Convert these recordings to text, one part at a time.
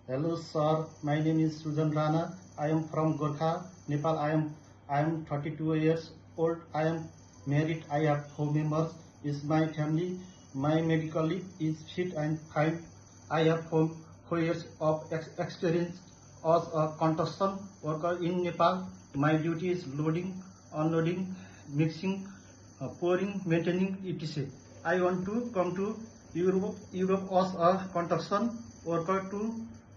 Hello sir, my name is Sujan Rana. I am from Gorkha, Nepal. I am 32 years old. I am married. I have 4 members. Is my family. My medical is fit and fine. I have 4 years of experience as a construction worker in Nepal. My duty is loading, unloading, mixing, pouring, maintaining, etc. I want to come to Europe as a construction worker to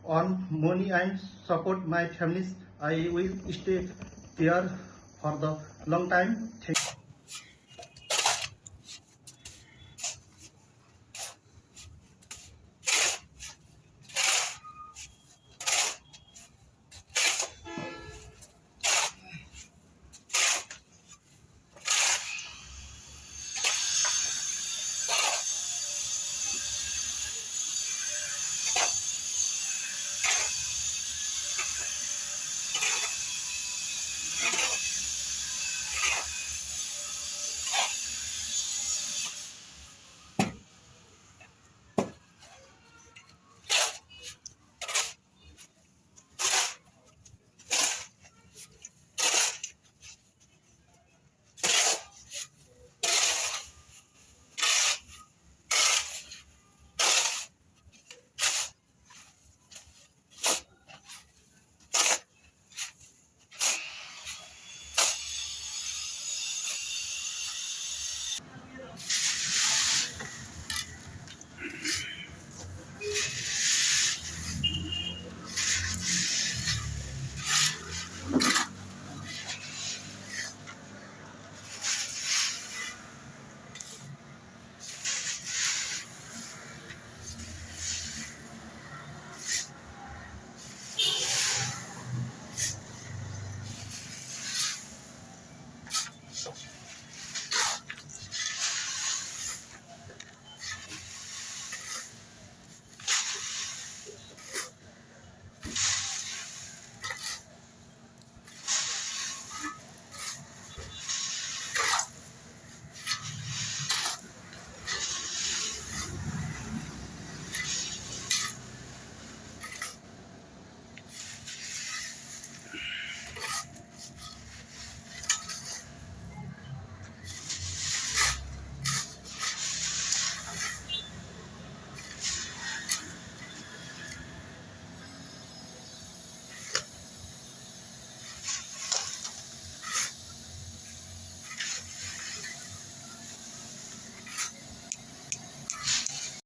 earn money and support my families. I will stay there for the long time. Thank you.